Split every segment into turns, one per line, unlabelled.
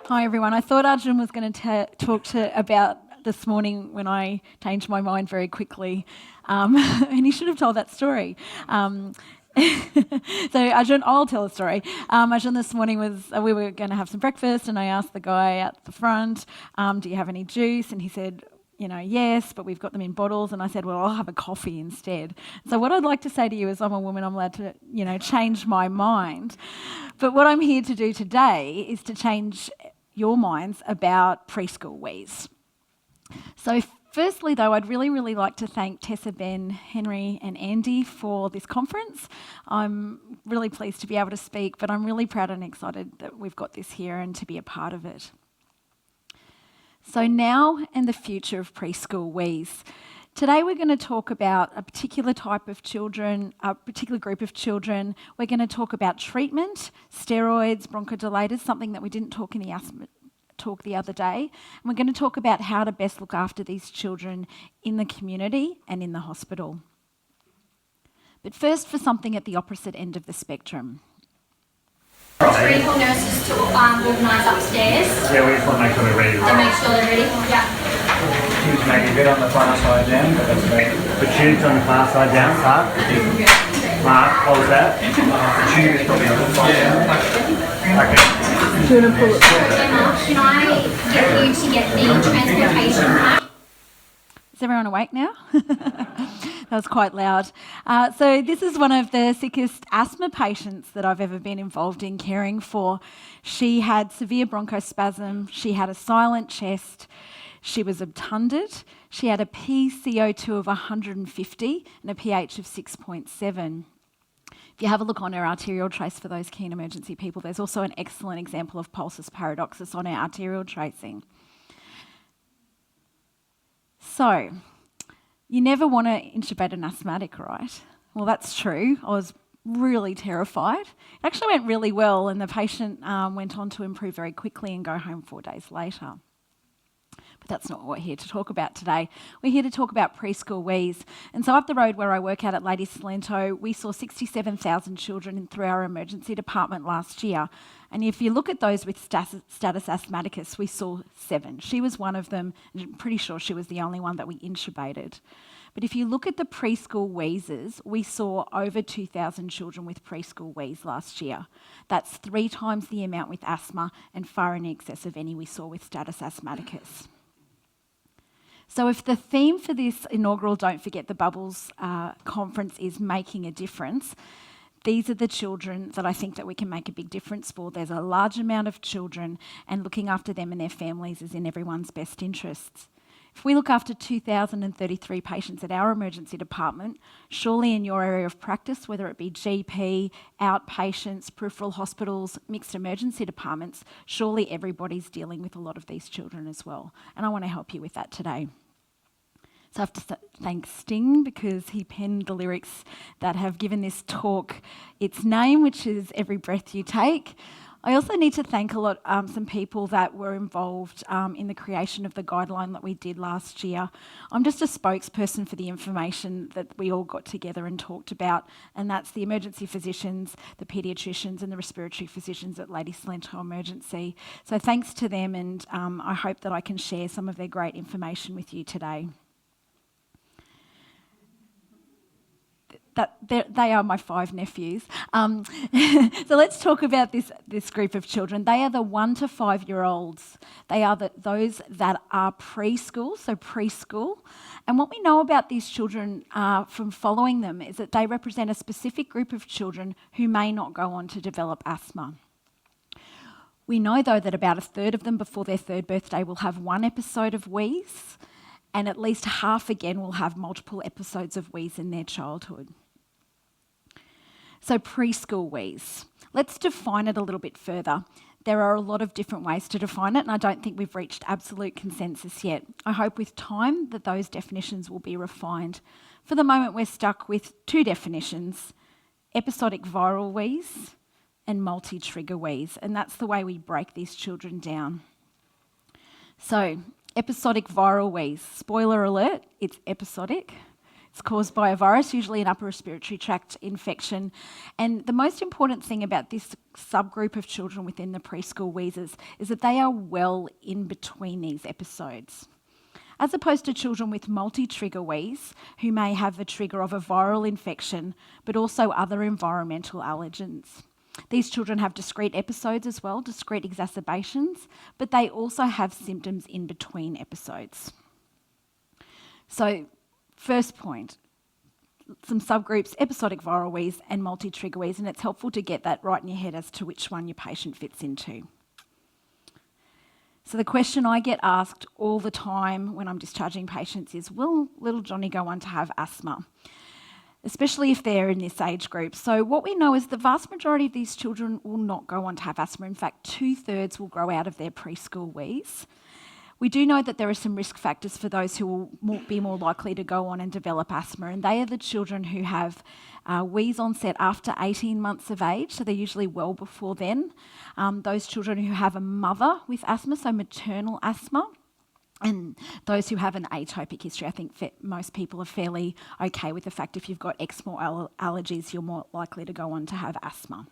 Hi everyone. I thought Arjun was going to talk about this morning when I changed my mind very quickly, and he should have told that story. So Arjun, I'll tell a story. Arjun this morning we were going to have some breakfast, and I asked the guy at the front, do you have any juice? And he said, yes, but we've got them in bottles. And I said, well, I'll have a coffee instead. So what I'd like to say to you is I'm a woman, I'm allowed to, change my mind. But what I'm here to do today is to change your minds about preschool wheeze. So firstly, though, I'd really like to thank Tessa, Ben, Henry and Andy for this conference. I'm really pleased to be able to speak, but I'm really proud and excited that we've got this here and to be a part of it. So now and the future of preschool wheeze. Today we're going to talk about a particular type of children, a particular group of children. We're going to talk about treatment, steroids, bronchodilators, something that we didn't talk in the asthma talk the other day. And we're going to talk about how to best look after these children in the community and in the hospital. But first, for something at the opposite end of the spectrum.
Clinical nurses to organise upstairs.
Yeah, we just want to make sure they're ready.
To make sure they're ready. Yeah.
Tubes maybe a bit on the far side down, but that's okay. The tubes on the far side down, Mark. Mark, what was that? The tube is probably on the far side. Okay.
Emma, can I get you to get the transportation pack?
Is everyone awake now? That was quite loud. So this is one of the sickest asthma patients that I've ever been involved in caring for. She had severe bronchospasm. She had a silent chest. She was obtunded. She had a PCO2 of 150 and a pH of 6.7. If you have a look on her arterial trace for those keen emergency people, there's also an excellent example of pulsus paradoxus on our arterial tracing. So, you never want to intubate an asthmatic, right? Well, that's true. I was really terrified. It actually went really well, and the patient went on to improve very quickly and go home 4 days later. But that's not what we're here to talk about today. We're here to talk about preschool wheeze. And so up the road where I work out at Lady Salento, we saw 67,000 children through our emergency department last year. And if you look at those with status asthmaticus, we saw 7. She was one of them, and I'm pretty sure she was the only one that we intubated. But if you look at the preschool wheezes, we saw over 2,000 children with preschool wheeze last year. That's 3 times the amount with asthma and far in excess of any we saw with status asthmaticus. So if the theme for this inaugural Don't Forget the Bubbles conference is making a difference, these are the children that I think that we can make a big difference for. There's a large amount of children, and looking after them and their families is in everyone's best interests. If we look after 2,033 patients at our emergency department, surely in your area of practice, whether it be GP, outpatients, peripheral hospitals, mixed emergency departments, surely everybody's dealing with a lot of these children as well. And I want to help you with that today. So I have to thank Sting because he penned the lyrics that have given this talk its name, which is Every Breath You Take. I also need to thank some people that were involved in the creation of the guideline that we did last year. I'm just a spokesperson for the information that we all got together and talked about, and that's the emergency physicians, the paediatricians and the respiratory physicians at Lady Salento Emergency. So thanks to them, and I hope that I can share some of their great information with you today. They are my 5 nephews. So let's talk about this group of children. They are the 1 to 5 year olds. They are those that are preschool, so preschool. And what we know about these children from following them is that they represent a specific group of children who may not go on to develop asthma. We know, though, that about 1/3 of them before their 3rd birthday will have 1 episode of wheeze, and at least half again will have multiple episodes of wheeze in their childhood. So preschool wheeze. Let's define it a little bit further. There are a lot of different ways to define it, and I don't think we've reached absolute consensus yet. I hope with time that those definitions will be refined. For the moment, we're stuck with 2 definitions: episodic viral wheeze and multi-trigger wheeze, and that's the way we break these children down. So Episodic viral wheeze. Spoiler alert, it's episodic. It's caused by a virus, usually an upper respiratory tract infection. And the most important thing about this subgroup of children within the preschool wheezes is that they are well in between these episodes. As opposed to children with multi-trigger wheeze, who may have a trigger of a viral infection, but also other environmental allergens. These children have discrete episodes as well, discrete exacerbations, but they also have symptoms in between episodes. So, first point, some subgroups, episodic viral wheeze and multi-trigger wheeze, and it's helpful to get that right in your head as to which one your patient fits into. So the question I get asked all the time when I'm discharging patients is, will little Johnny go on to have asthma? Especially if they're in this age group. So what we know is the vast majority of these children will not go on to have asthma. In fact, 2/3 will grow out of their preschool wheeze. We do know that there are some risk factors for those who will be more likely to go on and develop asthma, and they are the children who have wheeze onset after 18 months of age, so they're usually well before then. Those children who have a mother with asthma, so maternal asthma, and those who have an atopic history. I think most people are fairly okay with the fact if you've got eczema or allergies, you're more likely to go on to have asthma.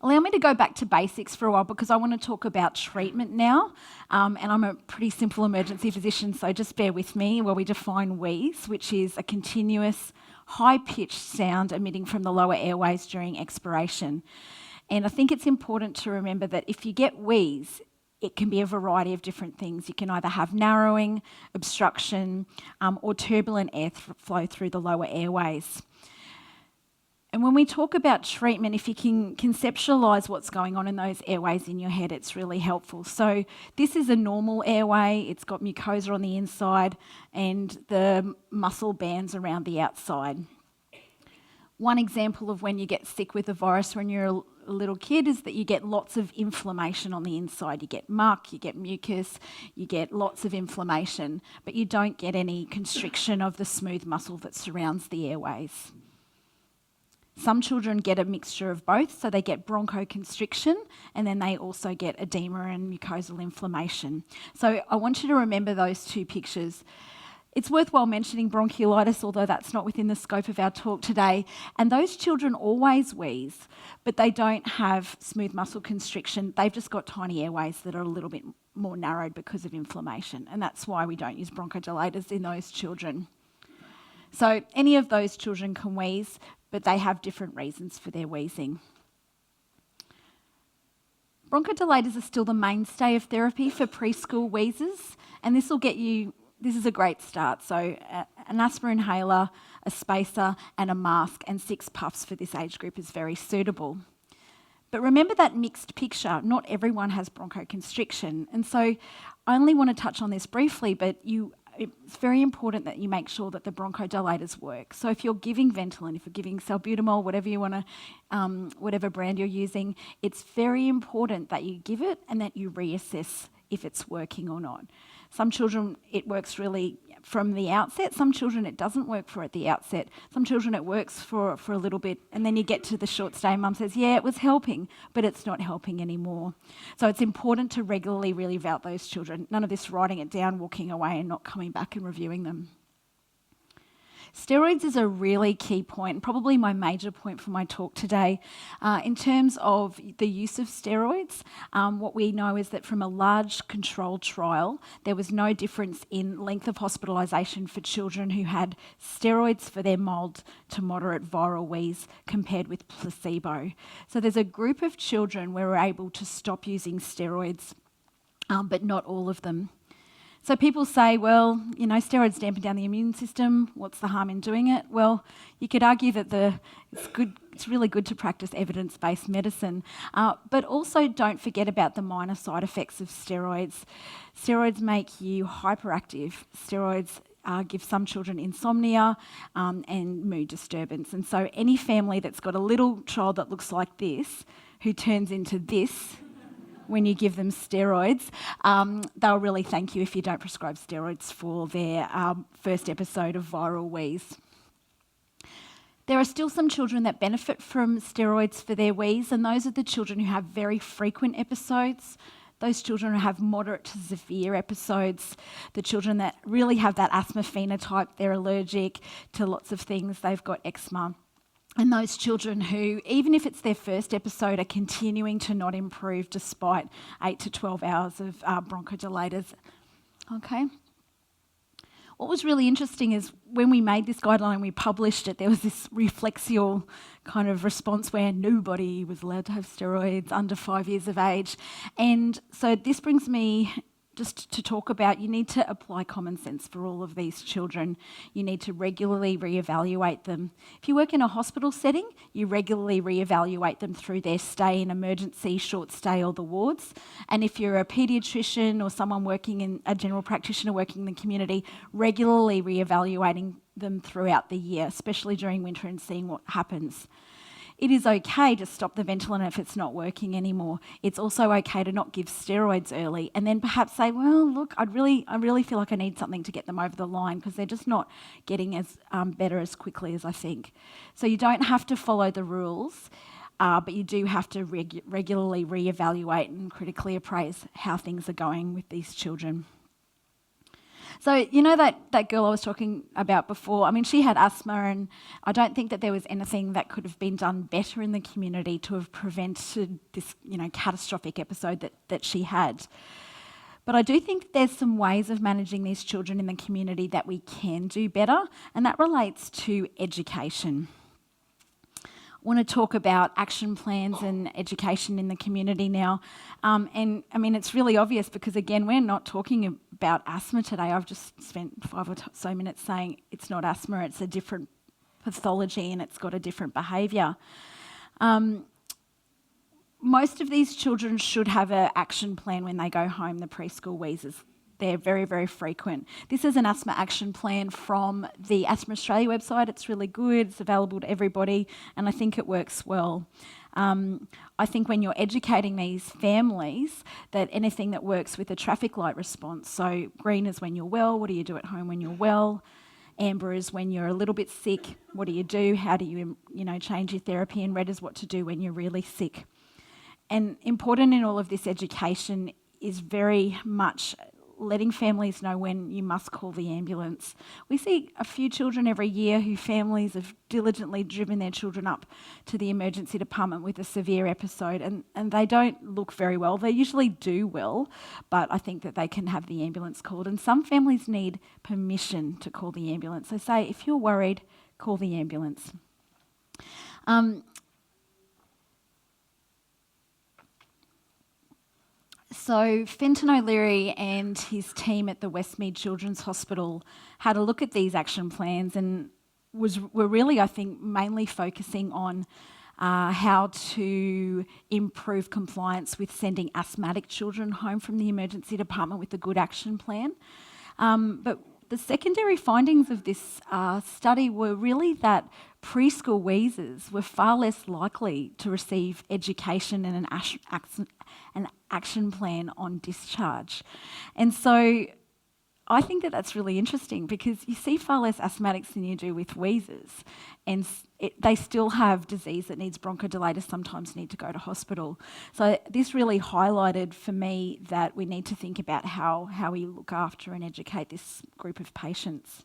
Allow me to go back to basics for a while because I want to talk about treatment now. And I'm a pretty simple emergency physician, so just bear with me where we define wheeze, which is a continuous, high-pitched sound emitting from the lower airways during expiration. And I think it's important to remember that if you get wheeze, it can be a variety of different things. You can either have narrowing, obstruction, or turbulent airflow through the lower airways. And when we talk about treatment, if you can conceptualise what's going on in those airways in your head, it's really helpful. So this is a normal airway. It's got mucosa on the inside and the muscle bands around the outside. One example of when you get sick with the virus when you're a little kid is that you get lots of inflammation on the inside. You get muck, you get mucus, you get lots of inflammation, but you don't get any constriction of the smooth muscle that surrounds the airways. Some children get a mixture of both, so they get bronchoconstriction and then they also get edema and mucosal inflammation. So I want you to remember those two pictures. It's worthwhile mentioning bronchiolitis, although that's not within the scope of our talk today. And those children always wheeze, but they don't have smooth muscle constriction. They've just got tiny airways that are a little bit more narrowed because of inflammation. And that's why we don't use bronchodilators in those children. So any of those children can wheeze, but they have different reasons for their wheezing. Bronchodilators are still the mainstay of therapy for preschool wheezes, and this is a great start. So an asthma inhaler, a spacer and a mask and 6 puffs for this age group is very suitable. But remember that mixed picture, not everyone has bronchoconstriction. And so I only want to touch on this briefly, but it's very important that you make sure that the bronchodilators work. So if you're giving Ventolin, if you're giving salbutamol, whatever you want to, whatever brand you're using, it's very important that you give it and that you reassess if it's working or not. Some children it works really from the outset. Some children it doesn't work for at the outset. Some children it works for a little bit, and then you get to the short stay. Mum says, yeah, it was helping, but it's not helping anymore. So it's important to regularly really evaluate those children. None of this writing it down, walking away and not coming back and reviewing them. Steroids is a really key point, and probably my major point for my talk today. In terms of the use of steroids, what we know is that from a large controlled trial, there was no difference in length of hospitalisation for children who had steroids for their mild to moderate viral wheeze compared with placebo. So there's a group of children where we're able to stop using steroids, but not all of them. So people say, well, steroids dampen down the immune system. What's the harm in doing it? Well, you could argue that it's really good to practice evidence-based medicine, but also don't forget about the minor side effects of steroids. Steroids make you hyperactive. Steroids give some children insomnia and mood disturbance. And so any family that's got a little child that looks like this, who turns into this, when you give them steroids, they'll really thank you if you don't prescribe steroids for their first episode of viral wheeze. There are still some children that benefit from steroids for their wheeze, and those are the children who have very frequent episodes, those children who have moderate to severe episodes, the children that really have that asthma phenotype, they're allergic to lots of things, they've got eczema. And those children who, even if it's their first episode, are continuing to not improve despite 8 to 12 hours of bronchodilators. Okay. What was really interesting is when we made this guideline and we published it, there was this reflexial kind of response where nobody was allowed to have steroids under 5 years of age. And so this brings me just to talk about, you need to apply common sense for all of these children. You need to regularly reevaluate them. If you work in a hospital setting, you regularly reevaluate them through their stay in emergency, short stay, or the wards. And if you're a paediatrician or someone working in a general practitioner working in the community, regularly reevaluating them throughout the year, especially during winter, and seeing what happens. It is okay to stop the Ventolin if it's not working anymore. It's also okay to not give steroids early and then perhaps say, well, look, I really feel like I need something to get them over the line because they're just not getting as better as quickly as I think. So you don't have to follow the rules, but you do have to regularly reevaluate and critically appraise how things are going with these children. So, you know that girl I was talking about before, I mean, she had asthma, and I don't think that there was anything that could have been done better in the community to have prevented this, catastrophic episode that she had. But I do think there's some ways of managing these children in the community that we can do better, and that relates to education. I want to talk about action plans and education in the community now. And I mean, it's really obvious because, again, we're not talking about asthma today. I've just spent 5 or so minutes saying it's not asthma, it's a different pathology and it's got a different behaviour. Most of these children should have an action plan when they go home, the preschool wheezes. They're very, very frequent. This is an asthma action plan from the Asthma Australia website. It's really good. It's available to everybody, and I think it works well. I think when you're educating these families that anything that works with a traffic light response, so green is when you're well, what do you do at home when you're well? Amber is when you're a little bit sick, what do you do? How do you, change your therapy? And red is what to do when you're really sick. And important in all of this education is very much letting families know when you must call the ambulance. We see a few children every year who families have diligently driven their children up to the emergency department with a severe episode, and they don't look very well. They usually do well, but I think that they can have the ambulance called. And some families need permission to call the ambulance. So say, if you're worried, call the ambulance. So Fenton O'Leary and his team at the Westmead Children's Hospital had a look at these action plans and were really, I think, mainly focusing on how to improve compliance with sending asthmatic children home from the emergency department with a good action plan. But the secondary findings of this study were really that preschool wheezers were far less likely to receive education and an action plan on discharge. And so I think that that's really interesting because you see far less asthmatics than you do with wheezers, and they still have disease that needs bronchodilators, sometimes need to go to hospital. So this really highlighted for me that we need to think about how we look after and educate this group of patients.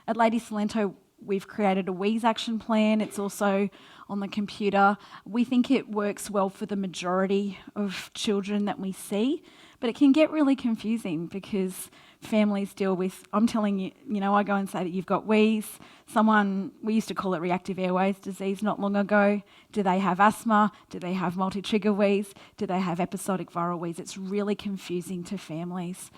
At Lady Salento, we've created a wheeze action plan. It's also on the computer. We think it works well for the majority of children that we see, but it can get really confusing because families deal with, I'm telling you, I go and say that you've got wheeze. We used to call it reactive airways disease not long ago. Do they have asthma? Do they have multi-trigger wheeze? Do they have episodic viral wheeze? It's really confusing to families.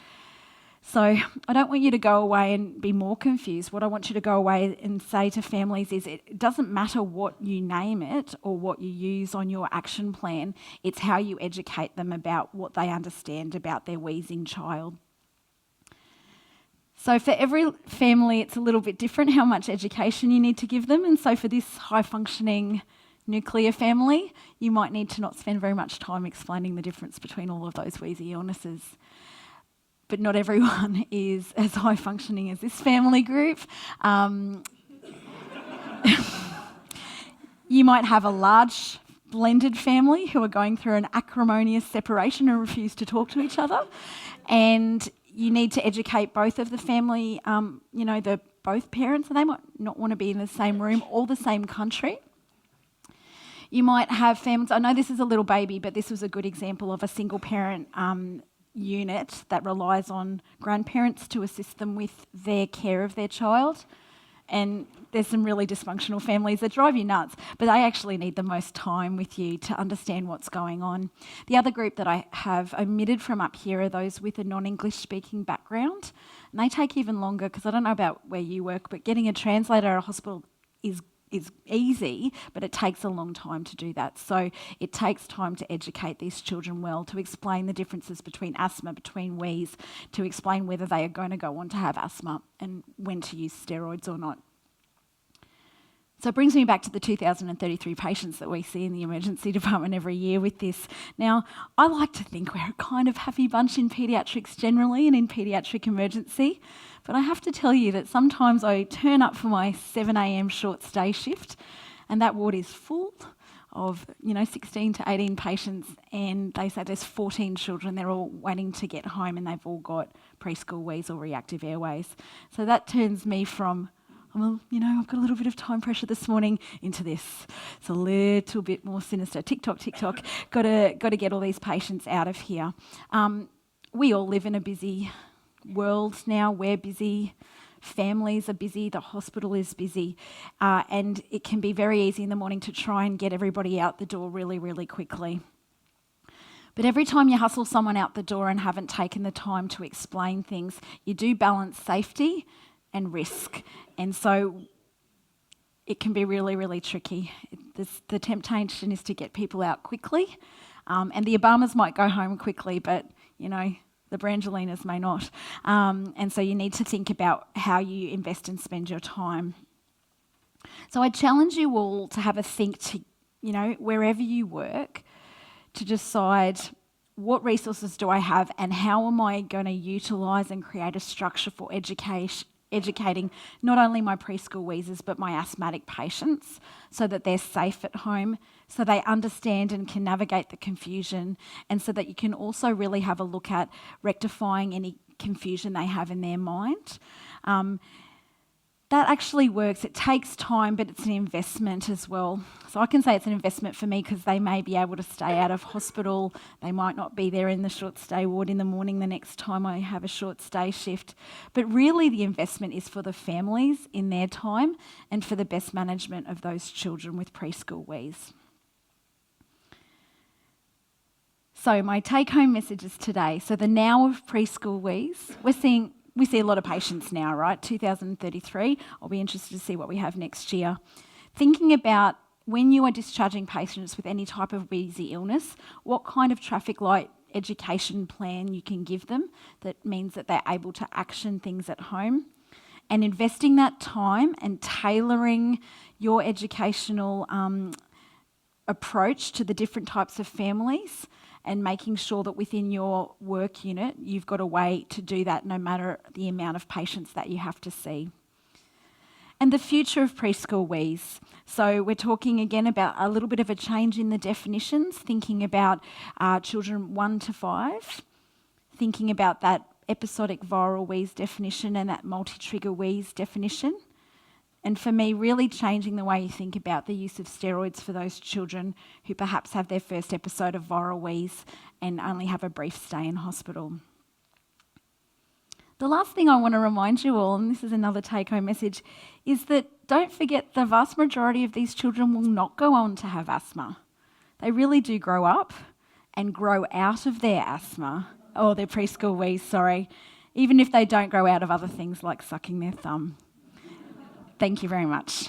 So I don't want you to go away and be more confused. What I want you to go away and say to families is it doesn't matter what you name it or what you use on your action plan. It's how you educate them about what they understand about their wheezing child. So for every family, it's a little bit different how much education you need to give them. And so for this high-functioning nuclear family, you might need to not spend very much time explaining the difference between all of those wheezy illnesses. But not everyone is as high functioning as this family group. You might have a large blended family who are going through an acrimonious separation and refuse to talk to each other. And you need to educate both of the family, both parents, and they might not want to be in the same room or the same country. You might have families, I know this is a little baby, but this was a good example of a single parent unit that relies on grandparents to assist them with their care of their child. And there's some really dysfunctional families that drive you nuts, but they actually need the most time with you to understand what's going on. The other group that I have omitted from up here are those with a non-English speaking background. And they take even longer, because I don't know about where you work, but getting a translator at a hospital is easy, but it takes a long time to do that. So it takes time to educate these children well, to explain the differences between asthma, between wheeze, to explain whether they are going to go on to have asthma and when to use steroids or not. So it brings me back to the 2,033 patients that we see in the emergency department every year with this. Now, I like to think we're a kind of happy bunch in paediatrics generally and in paediatric emergency, but I have to tell you that sometimes I turn up for my 7 a.m. short stay shift and that ward is full of 16 to 18 patients, and they say there's 14 children. They're all waiting to get home and they've all got preschool wheeze or reactive airways. So that turns me from I've got a little bit of time pressure this morning into this. It's a little bit more sinister. Tick tock, got to get all these patients out of here. We all live in a busy world now. We're busy. Families are busy. The hospital is busy. And it can be very easy in the morning to try and get everybody out the door really, really quickly. But every time you hustle someone out the door and haven't taken the time to explain things, you do balance safety and risk. And so it can be really, really tricky. The temptation is to get people out quickly, and the Obamas might go home quickly, but, the Brangelinas may not. And so you need to think about how you invest and spend your time. So I challenge you all to have a think to, wherever you work, to decide what resources do I have and how am I going to utilise and create a structure for educating not only my preschool wheezers but my asthmatic patients so that they're safe at home, so they understand and can navigate the confusion, and so that you can also really have a look at rectifying any confusion they have in their mind. That actually works. It takes time, but it's an investment as well. So I can say it's an investment for me because they may be able to stay out of hospital. They might not be there in the short stay ward in the morning the next time I have a short stay shift. But really the investment is for the families in their time and for the best management of those children with preschool wheeze. So my take-home messages today. So the now of preschool wheeze, we see a lot of patients now, right? 2,033. I'll be interested to see what we have next year. Thinking about when you are discharging patients with any type of wheezy illness, what kind of traffic light education plan you can give them that means that they're able to action things at home. And investing that time and tailoring your educational approach to the different types of families, and making sure that within your work unit, you've got a way to do that no matter the amount of patients that you have to see. And the future of preschool wheeze. So we're talking again about a little bit of a change in the definitions, thinking about children 1 to 5, thinking about that episodic viral wheeze definition and that multi-trigger wheeze definition. And for me, really changing the way you think about the use of steroids for those children who perhaps have their first episode of viral wheeze and only have a brief stay in hospital. The last thing I want to remind you all, and this is another take-home message, is that don't forget the vast majority of these children will not go on to have asthma. They really do grow up and grow out of their asthma, or their preschool wheeze, even if they don't grow out of other things like sucking their thumb. Thank you very much.